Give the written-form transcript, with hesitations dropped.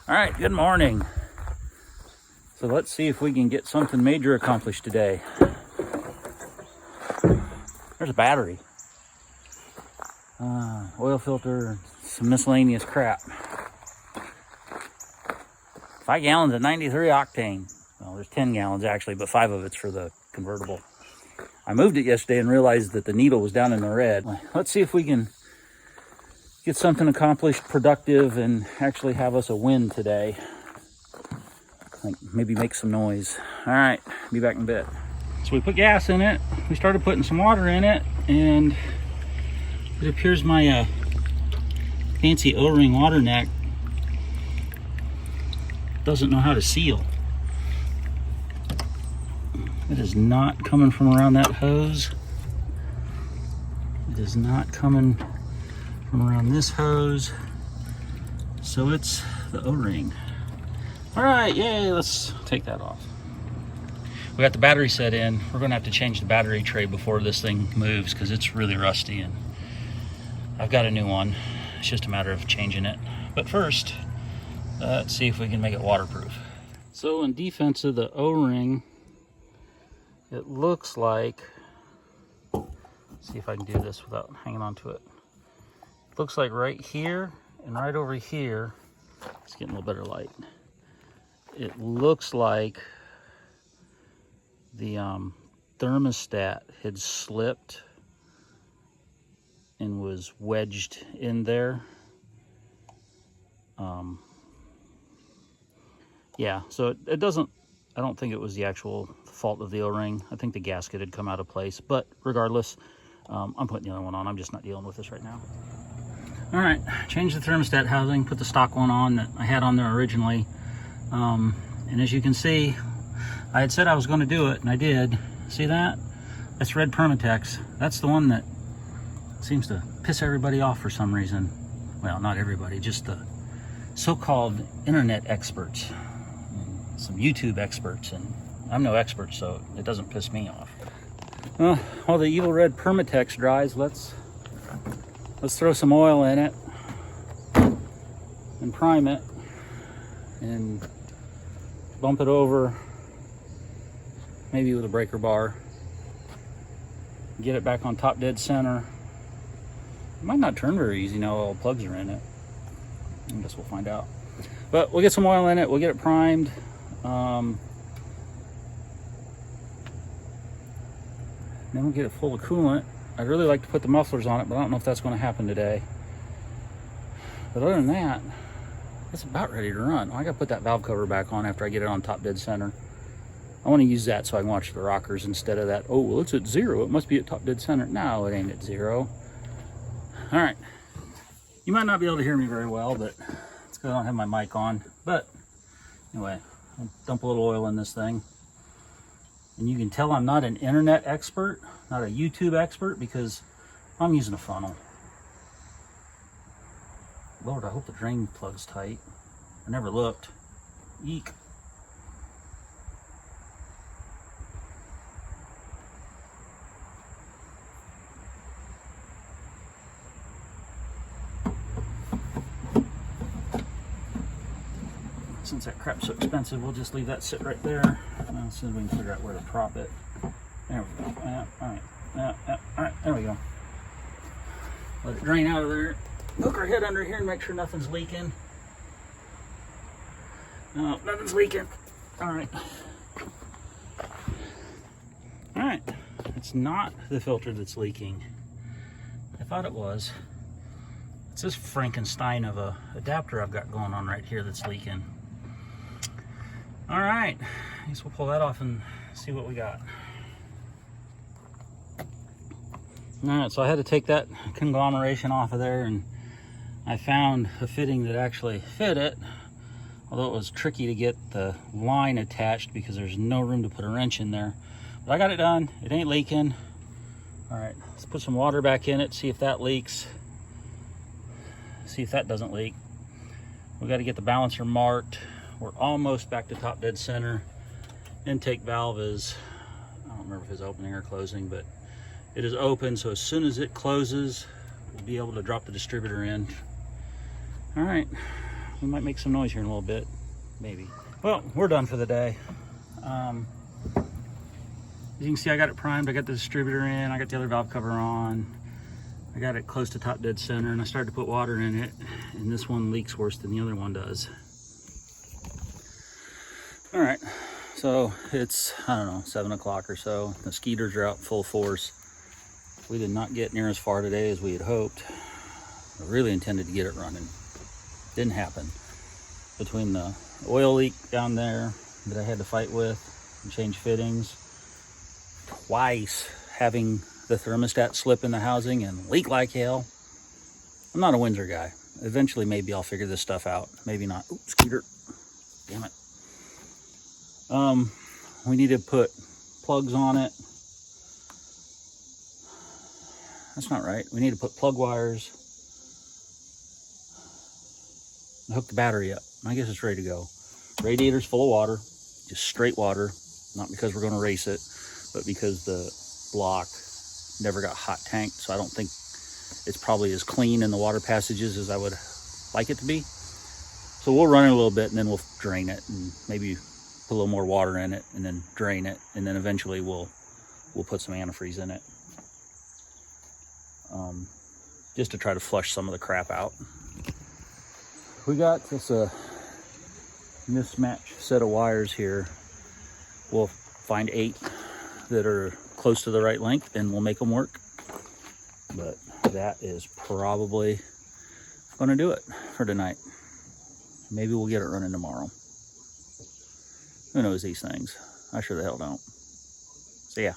All right, good morning. So let's see if we can get something major accomplished today. There's a battery, oil filter, some miscellaneous crap. 5 gallons of 93 octane. Well, there's 10 gallons actually, but 5 of it's for the convertible. I moved it yesterday and realized that the needle was down in the red. Let's see if we can get something accomplished, productive, and actually have us a win today. Like maybe make some noise. All right, be back in a bit. So we put gas in it. We started putting some water in it, and it appears my fancy O-ring water neck doesn't know how to seal. It is not coming from around that hose. It is not coming from around this hose. So it's the O-ring. All right, yay, let's take that off. We got the battery set in. We're gonna have to change the battery tray before this thing moves because it's really rusty, and I've got a new one. It's just a matter of changing it. But first, let's see if we can make it waterproof. So in defense of the O-ring, it looks like, let's see if I can do this without hanging on to it. It looks like right here and right over here, it's getting a little better light. It looks like the thermostat had slipped and was wedged in there. Yeah, so it doesn't, I don't think it was the actual fault of the O-ring. I think the gasket had come out of place, but regardless, I'm putting the other one on. I'm just not dealing with this right now. All right, change the thermostat housing, put the stock one on that I had on there originally. And as you can see, I had said I was going to do it, and I did. See that? That's red Permatex. That's the one that seems to piss everybody off for some reason. Well, not everybody, just the so-called internet experts, and some YouTube experts, and I'm no expert, so it doesn't piss me off. Well, while the evil red Permatex dries, let's throw some oil in it and prime it and bump it over, maybe with a breaker bar. Get it back on top dead center. It might not turn very easy now all the plugs are in it. I guess we'll find out. But we'll get some oil in it, we'll get it primed. Then we'll get it full of coolant. I'd really like to put the mufflers on it, but I don't know if that's going to happen today. But other than that, it's about ready to run. I got to put that valve cover back on after I get it on top dead center. I want to use that so I can watch the rockers instead of that, oh, well, it's at 0. It must be at top dead center. No, it ain't at 0. All right. You might not be able to hear me very well, but it's because I don't have my mic on. But anyway, I'll dump a little oil in this thing. And you can tell I'm not an internet expert, not a YouTube expert, because I'm using a funnel. Lord, I hope the drain plug's tight. I never looked. Eek. Since that crap's so expensive, we'll just leave that sit right there. As soon as we can figure out where to prop it. There we go. All right. All right. There we go. Let it drain out of there. Hook our head under here and make sure nothing's leaking. No, nothing's leaking. All right. All right. It's not the filter that's leaking. I thought it was. It's this Frankenstein of a adapter I've got going on right here that's leaking. All right. I guess we'll pull that off and see what we got. All right, so I had to take that conglomeration off of there, and I found a fitting that actually fit it, although it was tricky to get the line attached because there's no room to put a wrench in there. But I got it done. It ain't leaking. All right, let's put some water back in it, see if that leaks. See if that doesn't leak. We got to get the balancer marked. We're almost back to top dead center. Intake valve is, I don't remember if it's opening or closing, but it is open, so as soon as it closes, we'll be able to drop the distributor in. All right, we might make some noise here in a little bit, maybe. Well, we're done for the day. As you can see, I got it primed. I got the distributor in. I got the other valve cover on. I got it close to top dead center, and I started to put water in it, and this one leaks worse than the other one does. All right, so it's, I don't know, 7 o'clock or so. The skeeters are out full force. We did not get near as far today as we had hoped. I really intended to get it running. Didn't happen. Between the oil leak down there that I had to fight with and change fittings, twice having the thermostat slip in the housing and leak like hell. I'm not a Windsor guy. Eventually, maybe I'll figure this stuff out. Maybe not. Oops, skeeter. Damn it. We need to put plugs on it. That's not right. We need to put plug wires and hook the battery up. I guess it's ready to go. Radiator's full of water, just straight water. Not because we're going to race it, but because the block never got hot tanked. So I don't think it's probably as clean in the water passages as I would like it to be. So we'll run it a little bit and then we'll drain it and maybe put a little more water in it and then drain it. And then eventually we'll put some antifreeze in it. Just to try to flush some of the crap out. We got this mismatched set of wires here. We'll find 8 that are close to the right length and we'll make them work. But that is probably going to do it for tonight. Maybe we'll get it running tomorrow. Who knows these things? I sure the hell don't. See ya.